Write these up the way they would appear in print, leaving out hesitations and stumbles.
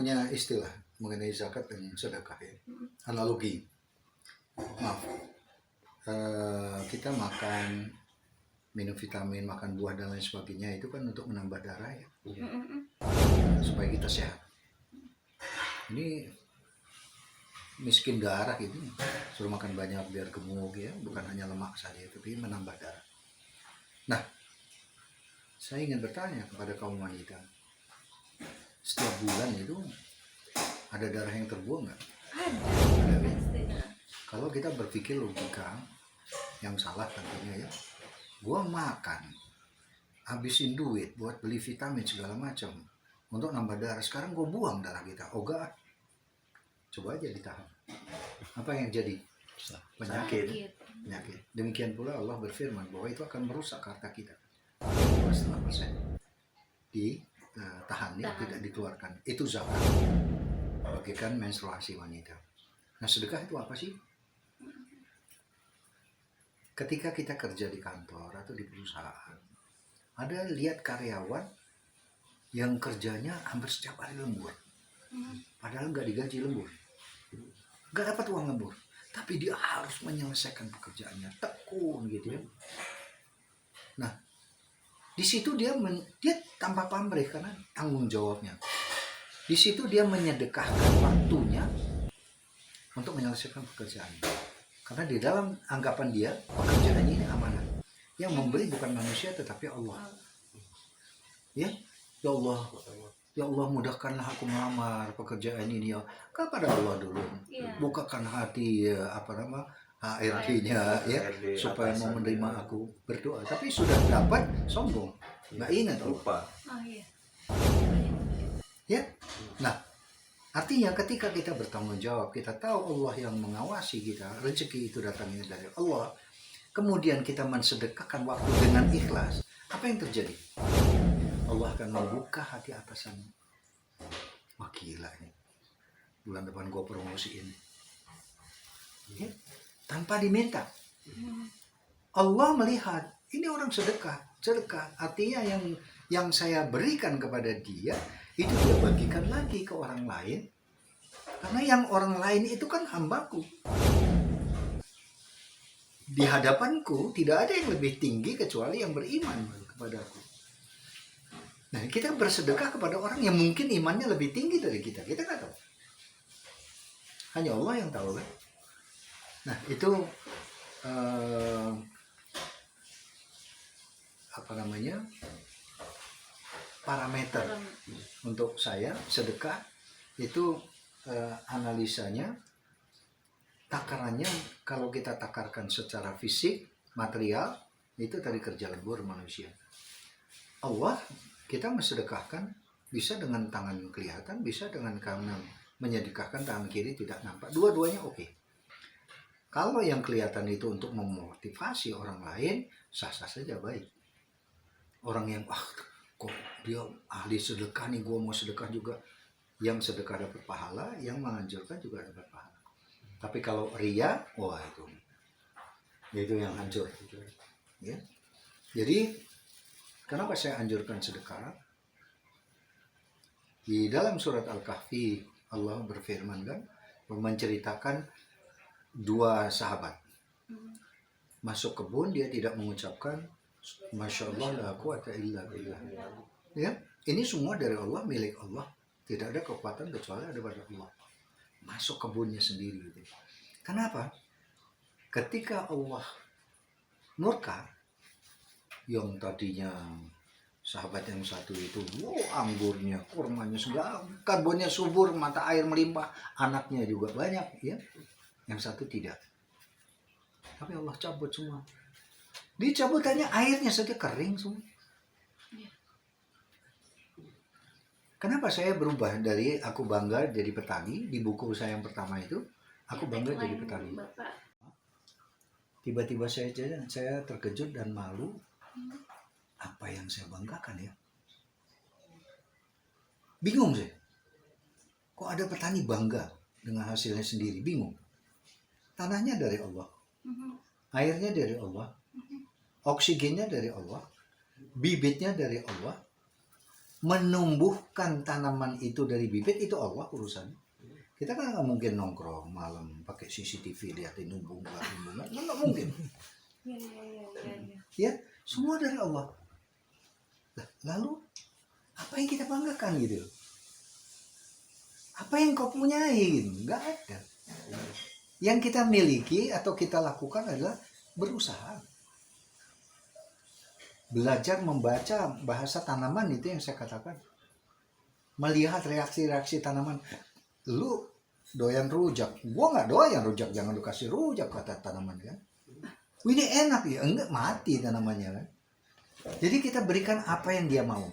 punya istilah mengenai zakat dan sedekah ya. Analogi. Maaf. Kita makan, minum vitamin, makan buah dan lain sebagainya itu kan untuk menambah darah ya. Supaya kita sehat. Ini miskin darah gitu, suruh makan banyak biar gemuk ya, bukan hanya lemak saja tapi menambah darah. Nah, saya ingin bertanya kepada kaum wanita, setiap bulan itu ada darah yang terbuang nggak? Ada. Kalau kita berpikir logika yang salah tentunya ya, gua makan, habisin duit buat beli vitamin segala macam untuk nambah darah, sekarang gua buang darah kita. Oh enggak, coba aja ditahan. Apa yang jadi? Penyakit. Demikian pula Allah berfirman bahwa itu akan merusak harta kita. 2,5% ditahan ya, tidak dikeluarkan. Itu zakat. Bagaikan menstruasi wanita. Nah, sedekah itu apa sih? Ketika kita kerja di kantor atau di perusahaan, ada lihat karyawan yang kerjanya hampir setiap hari lembur, padahal nggak digaji lembur, nggak dapat uang lembur, tapi dia harus menyelesaikan pekerjaannya, tekun gitu ya. Nah, di situ dia tanpa pamrih karena tanggung jawabnya. Di situ dia menyedekahkan waktunya untuk menyelesaikan pekerjaannya. Karena di dalam anggapan dia, pekerjaan ini amanah. Yang memberi bukan manusia tetapi Allah. Ya, ya Allah, ya Allah mudahkanlah aku melamar pekerjaan ini ya. Kepada Allah dulu. Bukakan hati hatinya ya, supaya mau menerima aku, berdoa. Tapi sudah dapat sombong, nggak ingat lupa. Ya, nah. Artinya ketika kita bertanggung jawab, kita tahu Allah yang mengawasi kita, rezeki itu datangnya dari Allah, kemudian kita mensedekahkan waktu dengan ikhlas, apa yang terjadi? Allah akan membuka hati atasan. Wah gila ini, bulan depan gue promosiin. Ya, tanpa diminta. Allah melihat, ini orang sedekah artinya yang saya berikan kepada dia, itu dia bagikan lagi ke orang lain, karena yang orang lain itu kan hambaku. Di hadapanku tidak ada yang lebih tinggi kecuali yang beriman kepadaku. Nah, kita bersedekah kepada orang yang mungkin imannya lebih tinggi dari kita nggak tahu. Hanya Allah yang tahu kan. Nah, itu parameter untuk saya sedekah itu, analisanya, takarannya. Kalau kita takarkan secara fisik material itu tadi kerja lembur manusia. Allah kita mensedekahkan bisa dengan tangan kelihatan, bisa dengan kanan menyedekahkan, tangan kiri tidak nampak, dua-duanya oke. Kalau yang kelihatan itu untuk memotivasi orang lain, sah-sah saja baik. Orang yang kok dia ahli sedekah nih, gue mau sedekah juga. Yang sedekah dapat pahala, yang menganjurkan juga dapat pahala. Tapi kalau ria, wah itu yang hancur. Ya. Jadi kenapa saya anjurkan sedekah? Di dalam surat Al-Kahfi Allah berfirman kan, menceritakan dua sahabat masuk kebun, dia tidak mengucapkan Masya Allah la quwata illa billah. Ya, ini semua dari Allah, milik Allah. Tidak ada kekuatan kecuali ada pada Allah. Masuk kebunnya sendiri gitu. Kenapa? Ketika Allah murka, yang tadinya sahabat yang satu itu, anggurnya, kurmanya segala, kebunnya subur, mata air melimpah, anaknya juga banyak, ya. Yang satu tidak. Tapi Allah cabut semua. Dicabutannya airnya saja kering semua. Kenapa saya berubah dari aku bangga jadi petani? Di buku saya yang pertama itu, aku bangga jadi petani. Tiba-tiba saya terkejut dan malu. Apa yang saya banggakan ya? Bingung saya. Kok ada petani bangga dengan hasilnya sendiri? Bingung. Tanahnya dari Allah. Airnya dari Allah. Oksigennya dari Allah, bibitnya dari Allah, menumbuhkan tanaman itu dari bibit itu Allah urusan. Kita kan nggak mungkin nongkrong malam pakai CCTV liatin numbung nggak mungkin. Ya, semua dari Allah. Lalu apa yang kita banggakan gitu? Apa yang kau punyain? Nggak ada. Yang kita miliki atau kita lakukan adalah berusaha. Belajar membaca bahasa tanaman itu yang saya katakan. Melihat reaksi-reaksi tanaman. Lu doyan rujak. Gua nggak doyan rujak. Jangan lu kasih rujak kata tanaman kan. Ini enak ya. Enggak, mati tanamannya kan. Jadi kita berikan apa yang dia mau.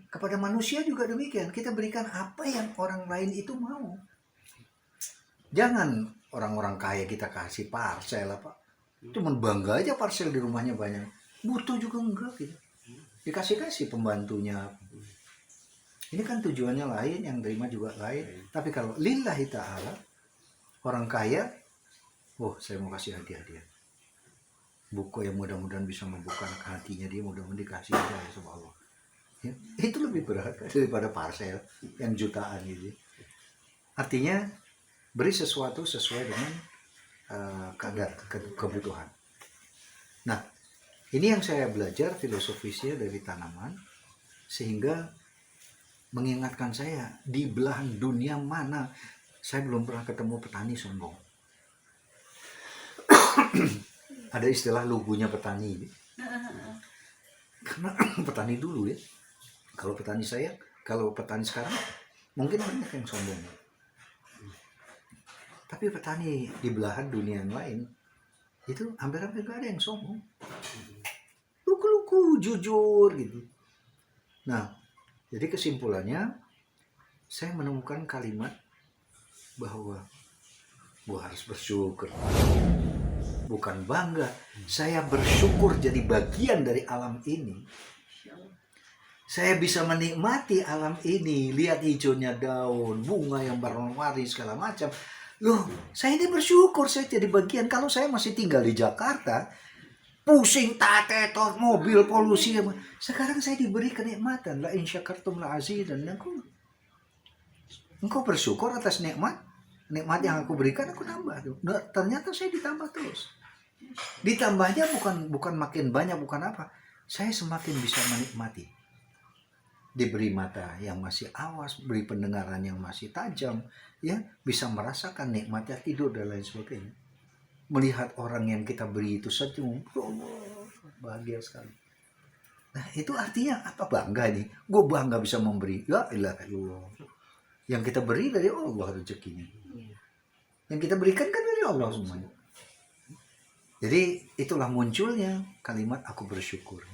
Kepada manusia juga demikian. Kita berikan apa yang orang lain itu mau. Jangan orang-orang kaya kita kasih parsel apa. Cuman bangga aja parsel di rumahnya banyak. Butuh juga enggak gitu. Dikasih-kasih pembantunya. Ini kan tujuannya lain, yang terima juga lain. Tapi kalau lillahi ta'ala, orang kaya, oh saya mau kasih hadiah-hadiah. Buku yang mudah-mudahan bisa membuka hatinya dia, mudah-mudahan dikasih hadiah sama Allah. Ya, itu lebih berat daripada parsel yang jutaan gitu. Artinya beri sesuatu sesuai dengan kadar kebutuhan. Nah, ini yang saya belajar filosofisnya dari tanaman, sehingga mengingatkan saya di belahan dunia mana saya belum pernah ketemu petani sombong. Ada istilah lugunya petani, karena petani dulu ya. Kalau petani saya, kalau petani sekarang mungkin banyak yang sombong. Tapi petani di belahan dunia yang lain itu hampir-hampir gak ada yang sombong. Lugu-lugu, jujur gitu. Nah, jadi kesimpulannya saya menemukan kalimat bahwa gua harus bersyukur. Bukan bangga, saya bersyukur jadi bagian dari alam ini. Saya bisa menikmati alam ini, lihat hijaunya daun, bunga yang berwarna-warni segala macam. Loh, saya ini bersyukur saya jadi bagian. Kalau saya masih tinggal di Jakarta, pusing tatetor mobil polusi. Sekarang saya diberi kenikmatan. La in syakartum la azidannakum. Engkau bersyukur atas nikmat yang aku berikan, aku tambah tuh. Nah, ternyata saya ditambah terus. Ditambahnya bukan makin banyak, bukan apa. Saya semakin bisa menikmati. Diberi mata yang masih awas, beri pendengaran yang masih tajam, ya, bisa merasakan nikmatnya tidur dan lain sebagainya. Melihat orang yang kita beri itu senyum, bahagia sekali. Nah, itu artinya apa? Bangga nih. Gue bangga bisa memberi. Ya ilaha illallah. Yang kita beri dari Allah rezekinya. Yang kita berikan kan dari Allah semuanya. Jadi itulah munculnya kalimat aku bersyukur.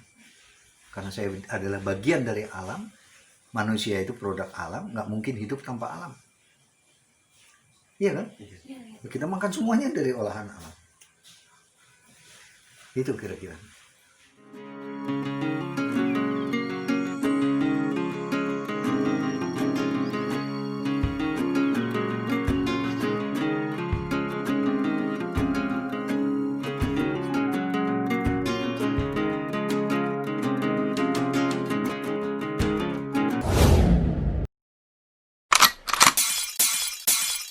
Karena saya adalah bagian dari alam. Manusia itu produk alam, nggak mungkin hidup tanpa alam. Iya kan? Kita makan semuanya dari olahan alam. Itu kira-kira.